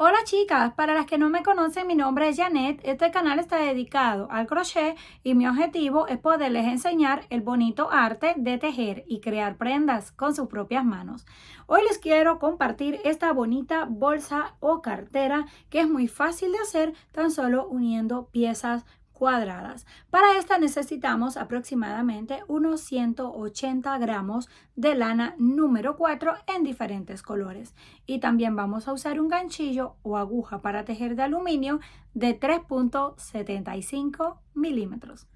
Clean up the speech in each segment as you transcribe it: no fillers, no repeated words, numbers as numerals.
Hola chicas, para las que no me conocen, mi nombre es Janet. Este canal está dedicado al crochet y mi objetivo es poderles enseñar el bonito arte de tejer y crear prendas con sus propias manos. Hoy les quiero compartir esta bonita bolsa o cartera que es muy fácil de hacer tan solo uniendo piezas cuadradas. Para esta necesitamos aproximadamente unos 180 gramos de lana número 4 en diferentes colores. Y también vamos a usar un ganchillo o aguja para tejer de aluminio de 3.75 milímetros.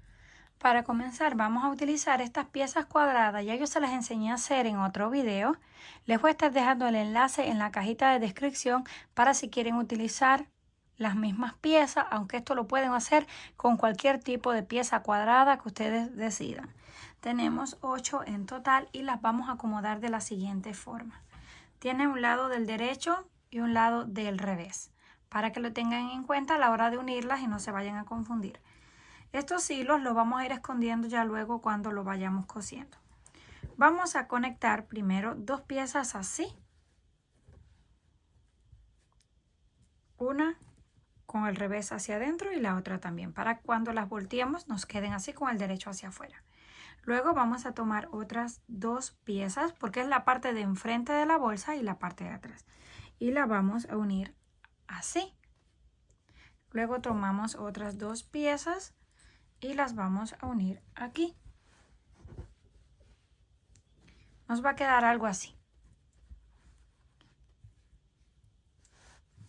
Para comenzar vamos a utilizar estas piezas cuadradas, ya yo se las enseñé a hacer en otro video. Les voy a estar dejando el enlace en la cajita de descripción para si quieren utilizar las mismas piezas, aunque esto lo pueden hacer con cualquier tipo de pieza cuadrada que ustedes decidan. Tenemos 8 en total y las vamos a acomodar de la siguiente forma. Tiene un lado del derecho y un lado del revés, para que lo tengan en cuenta a la hora de unirlas y no se vayan a confundir. Estos hilos los vamos a ir escondiendo ya luego cuando lo vayamos cosiendo. Vamos a conectar primero dos piezas así. Una con el revés hacia adentro y la otra también, para cuando las volteemos nos queden así con el derecho hacia afuera. Luego vamos a tomar otras dos piezas porque es la parte de enfrente de la bolsa y la parte de atrás. Y la vamos a unir así. Luego tomamos otras dos piezas y las vamos a unir aquí. Nos va a quedar algo así.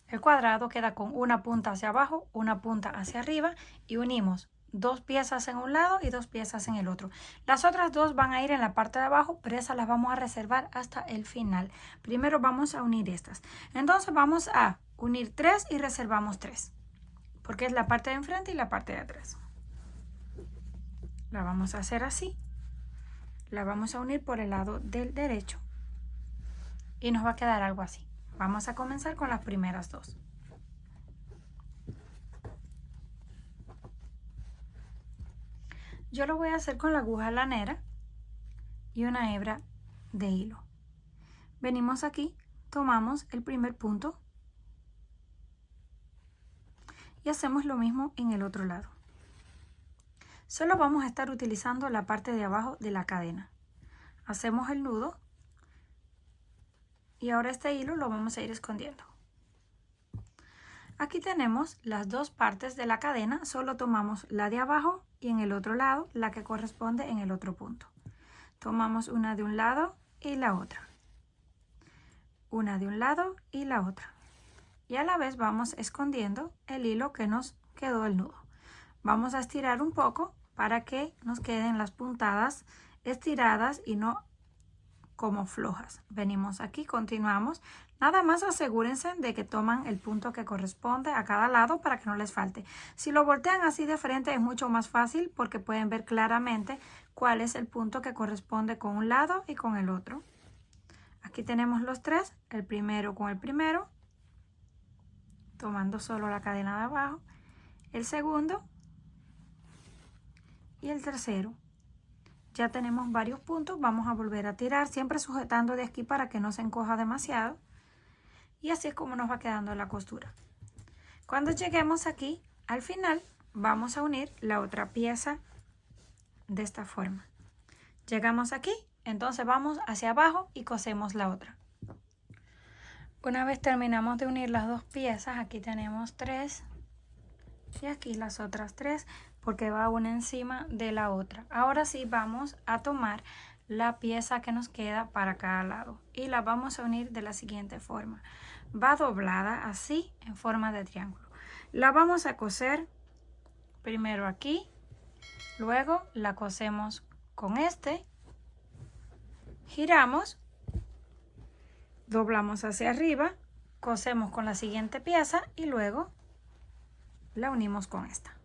El cuadrado queda con una punta hacia abajo, una punta hacia arriba y unimos dos piezas en un lado y dos piezas en el otro. Las otras dos van a ir en la parte de abajo, pero esas las vamos a reservar hasta el final. Primero vamos a unir estas. Entonces vamos a unir 3 y reservamos 3, porque es la parte de enfrente y la parte de atrás. La vamos a hacer así. La vamos a unir por el lado del derecho y nos va a quedar algo así. Vamos a comenzar con las primeras dos. Yo lo voy a hacer con la aguja lanera y una hebra de hilo. Venimos aquí, tomamos el primer punto y hacemos lo mismo en el otro lado. Solo vamos a estar utilizando la parte de abajo de la cadena. Hacemos el nudo y ahora este hilo lo vamos a ir escondiendo. Aquí tenemos las dos partes de la cadena, solo tomamos la de abajo y en el otro lado la que corresponde en el otro punto. Tomamos una de un lado y la otra. Una de un lado y la otra. Y a la vez vamos escondiendo el hilo que nos quedó el nudo. Vamos a estirar un poco para que nos queden las puntadas estiradas y no como flojas. Venimos aquí, continuamos. Nada más asegúrense de que toman el punto que corresponde a cada lado para que no les falte. Si lo voltean así de frente es mucho más fácil porque pueden ver claramente cuál es el punto que corresponde con un lado y con el otro. Aquí tenemos los tres, el primero con el primero, tomando solo la cadena de abajo, el segundo y el tercero. Ya tenemos varios puntos, vamos a volver a tirar, siempre sujetando de aquí para que no se encoja demasiado. Y así es como nos va quedando la costura. Cuando lleguemos aquí, al final, vamos a unir la otra pieza de esta forma. Llegamos aquí, entonces vamos hacia abajo y cosemos la otra. Una vez terminamos de unir las dos piezas, aquí tenemos 3 y aquí las otras 3. Porque va una encima de la otra. Ahora sí vamos a tomar la pieza que nos queda para cada lado y la vamos a unir de la siguiente forma. Va doblada así en forma de triángulo. La vamos a coser primero aquí, luego la cosemos con este, giramos, doblamos hacia arriba, cosemos con la siguiente pieza y luego la unimos con esta.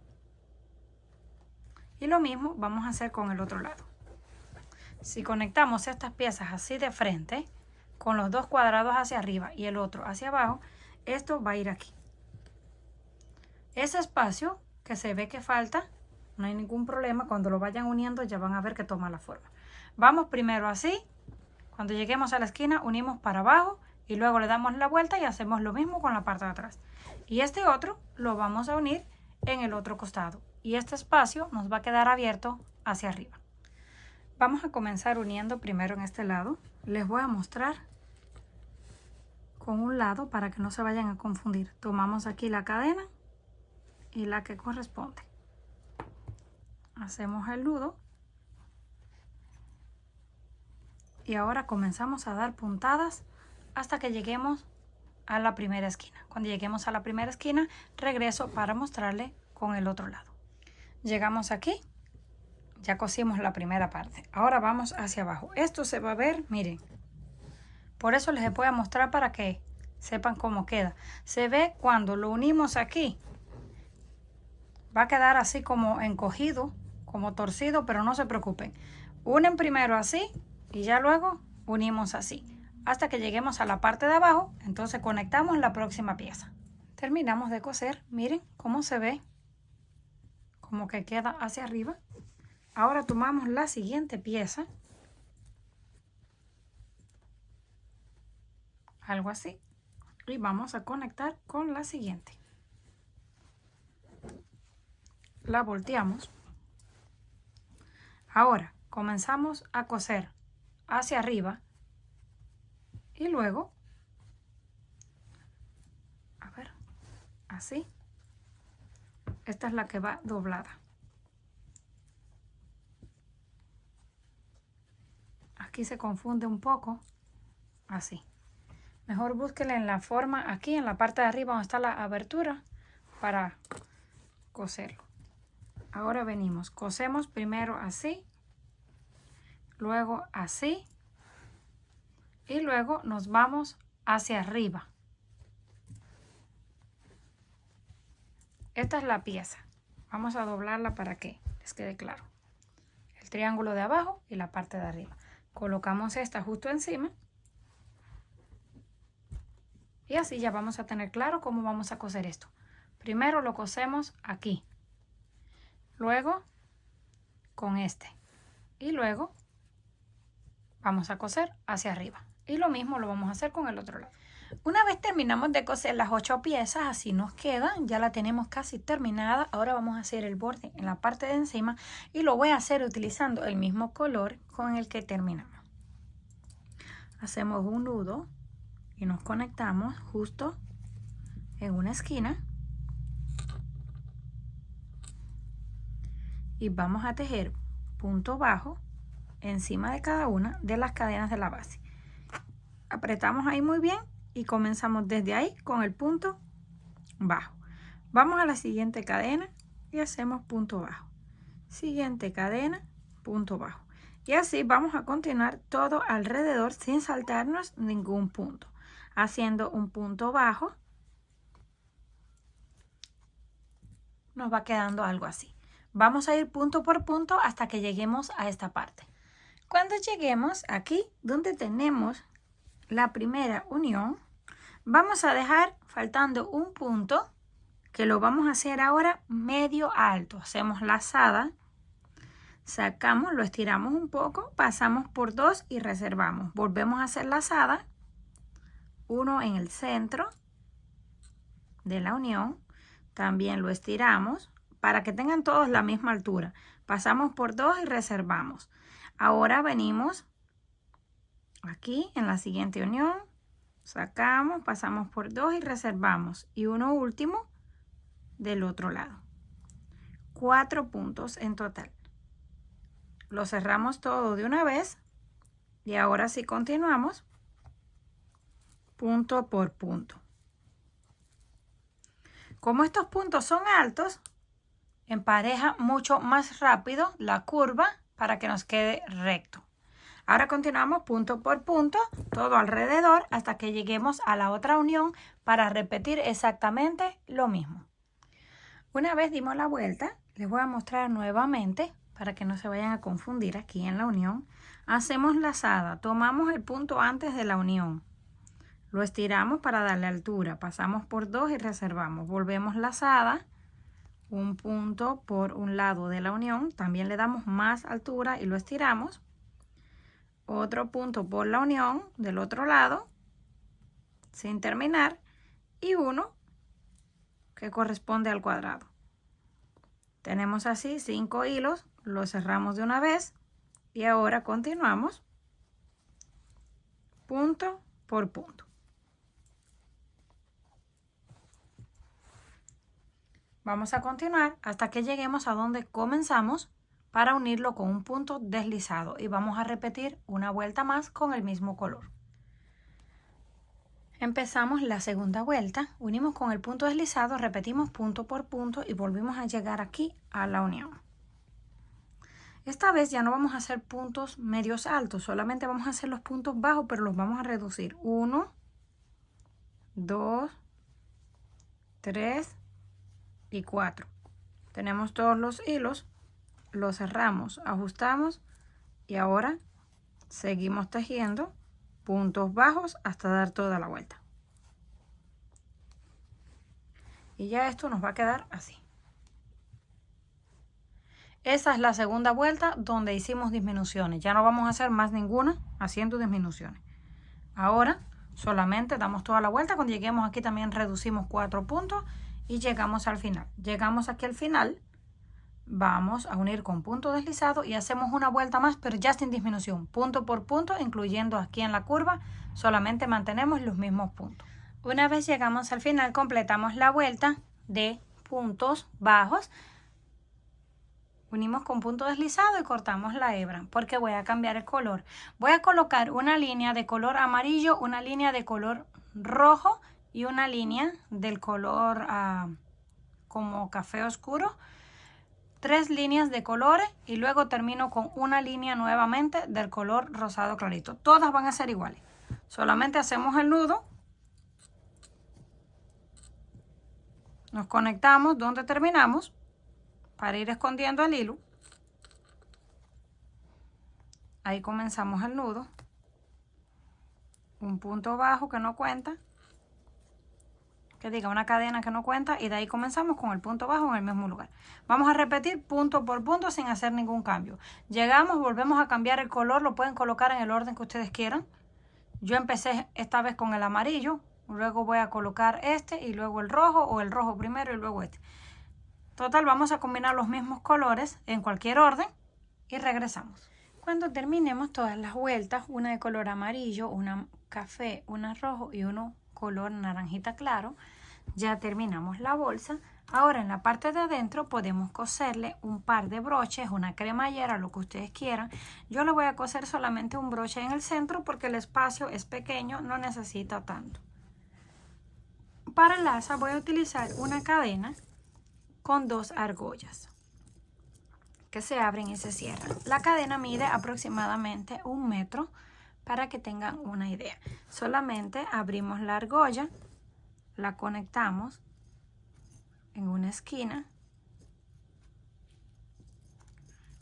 Y lo mismo vamos a hacer con el otro lado. Si conectamos estas piezas así de frente, con los dos cuadrados hacia arriba y el otro hacia abajo, esto va a ir aquí. Ese espacio que se ve que falta, no hay ningún problema. Cuando lo vayan uniendo ya van a ver que toma la forma. Vamos primero así. Cuando lleguemos a la esquina unimos para abajo y luego le damos la vuelta y hacemos lo mismo con la parte de atrás. Y este otro lo vamos a unir en el otro costado y este espacio nos va a quedar abierto hacia arriba. Vamos a comenzar uniendo primero en este lado. Les voy a mostrar con un lado para que no se vayan a confundir. Tomamos aquí la cadena y la que corresponde. Hacemos el nudo y ahora comenzamos a dar puntadas hasta que lleguemos a la primera esquina. Cuando lleguemos a la primera esquina, regreso para mostrarle con el otro lado. Llegamos aquí, ya cosimos la primera parte. Ahora vamos hacia abajo. Esto se va a ver, miren. Por eso les voy a mostrar para que sepan cómo queda. Se ve cuando lo unimos aquí. Va a quedar así como encogido, como torcido, pero no se preocupen. Unen primero así y ya luego unimos así. Hasta que lleguemos a la parte de abajo, entonces conectamos la próxima pieza. Terminamos de coser, miren cómo se ve, como que queda hacia arriba. Ahora tomamos la siguiente pieza, algo así, y vamos a conectar con la siguiente. La volteamos. Ahora comenzamos a coser hacia arriba y luego, a ver, así. Esta es la que va doblada. Aquí se confunde un poco, así. Mejor búsquenla en la forma, aquí en la parte de arriba donde está la abertura para coserlo. Ahora venimos, cosemos primero así, luego así y luego nos vamos hacia arriba. Esta es la pieza. Vamos a doblarla para que les quede claro. El triángulo de abajo y la parte de arriba. Colocamos esta justo encima. Y así ya vamos a tener claro cómo vamos a coser esto. Primero lo cosemos aquí. Luego con este. Y luego vamos a coser hacia arriba. Y lo mismo lo vamos a hacer con el otro lado. Una vez terminamos de coser las 8 piezas, así nos quedan, ya la tenemos casi terminada. Ahora vamos a hacer el borde en la parte de encima y lo voy a hacer utilizando el mismo color con el que terminamos. Hacemos un nudo y nos conectamos justo en una esquina y vamos a tejer punto bajo encima de cada una de las cadenas de la base. Apretamos ahí muy bien y comenzamos desde ahí con el punto bajo. Vamos a la siguiente cadena y hacemos punto bajo. Siguiente cadena, punto bajo. Y así vamos a continuar todo alrededor sin saltarnos ningún punto. Haciendo un punto bajo, nos va quedando algo así. Vamos a ir punto por punto hasta que lleguemos a esta parte. Cuando lleguemos aquí donde tenemos la primera unión, vamos a dejar faltando un punto que lo vamos a hacer ahora medio alto. Hacemos lazada, sacamos, lo estiramos un poco, pasamos por 2 y reservamos. Volvemos a hacer lazada, uno en el centro de la unión, también lo estiramos para que tengan todos la misma altura. Pasamos por 2 y reservamos. Ahora venimos aquí en la siguiente unión, sacamos, pasamos por 2 y reservamos. Y uno último del otro lado. 4 puntos en total. Lo cerramos todo de una vez y ahora sí continuamos punto por punto. Como estos puntos son altos, empareja mucho más rápido la curva para que nos quede recto. Ahora continuamos punto por punto, todo alrededor, hasta que lleguemos a la otra unión para repetir exactamente lo mismo. Una vez dimos la vuelta, les voy a mostrar nuevamente para que no se vayan a confundir aquí en la unión. Hacemos lazada, tomamos el punto antes de la unión, lo estiramos para darle altura, pasamos por 2 y reservamos. Volvemos lazada, un punto por un lado de la unión, también le damos más altura y lo estiramos. Otro punto por la unión del otro lado sin terminar y uno que corresponde al cuadrado. Tenemos así 5 hilos, lo cerramos de una vez y ahora continuamos punto por punto. Vamos a continuar hasta que lleguemos a donde comenzamos para unirlo con un punto deslizado y vamos a repetir una vuelta más con el mismo color. Empezamos la segunda vuelta, unimos con el punto deslizado, repetimos punto por punto y volvimos a llegar aquí a la unión. Esta vez ya no vamos a hacer puntos medios altos, solamente vamos a hacer los puntos bajos, pero los vamos a reducir. 1, 2, 3 y 4. Tenemos todos los hilos, los cerramos, ajustamos y ahora seguimos tejiendo puntos bajos hasta dar toda la vuelta. Y ya esto nos va a quedar así. Esa es la segunda vuelta donde hicimos disminuciones. Ya no vamos a hacer más ninguna haciendo disminuciones. Ahora solamente damos toda la vuelta. Cuando lleguemos aquí también reducimos 4 puntos y llegamos al final. Llegamos aquí al final. Vamos a unir con punto deslizado y hacemos una vuelta más, pero ya sin disminución, punto por punto, incluyendo aquí en la curva, solamente mantenemos los mismos puntos. Una vez llegamos al final, completamos la vuelta de puntos bajos, unimos con punto deslizado y cortamos la hebra, porque voy a cambiar el color. Voy a colocar una línea de color amarillo, una línea de color rojo y una línea del color como café oscuro. 3 líneas de colores y luego termino con una línea nuevamente del color rosado clarito. Todas van a ser iguales. Solamente hacemos el nudo. Nos conectamos donde terminamos para ir escondiendo el hilo. Ahí comenzamos el nudo. Un punto bajo que no cuenta. Que diga una cadena que no cuenta y de ahí comenzamos con el punto bajo en el mismo lugar. Vamos a repetir punto por punto sin hacer ningún cambio. Llegamos, volvemos a cambiar el color, lo pueden colocar en el orden que ustedes quieran. Yo empecé esta vez con el amarillo, luego voy a colocar este y luego el rojo o el rojo primero y luego este. Total, vamos a combinar los mismos colores en cualquier orden y regresamos. Cuando terminemos todas las vueltas, una de color amarillo, una café, una rojo y uno color naranjita claro, ya terminamos la bolsa. Ahora en la parte de adentro podemos coserle un par de broches, una cremallera, lo que ustedes quieran. Yo le voy a coser solamente un broche en el centro porque el espacio es pequeño, no necesita tanto. Para el asa voy a utilizar una cadena con 2 argollas que se abren y se cierran. La cadena mide aproximadamente 1 metro. Para que tengan una idea, solamente abrimos la argolla, la conectamos en una esquina,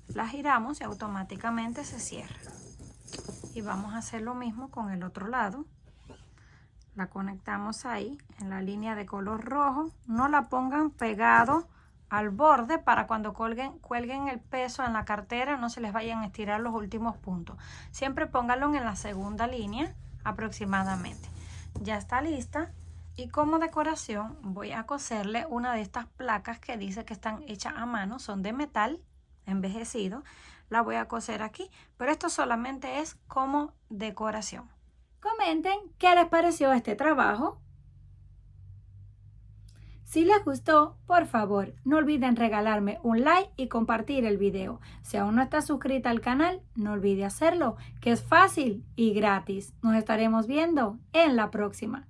la giramos y automáticamente se cierra. Y vamos a hacer lo mismo con el otro lado. La conectamos ahí en la línea de color rojo. No la pongan pegado al borde para cuando cuelguen el peso en la cartera no se les vayan a estirar los últimos puntos. Siempre pónganlo en la segunda línea aproximadamente. Ya está lista y como decoración voy a coserle una de estas placas que dice que están hechas a mano, son de metal envejecido. La voy a coser aquí, pero esto solamente es como decoración. Comenten qué les pareció este trabajo. Si les gustó, por favor, no olviden regalarme un like y compartir el video. Si aún no estás suscrita al canal, no olvide hacerlo, que es fácil y gratis. Nos estaremos viendo en la próxima.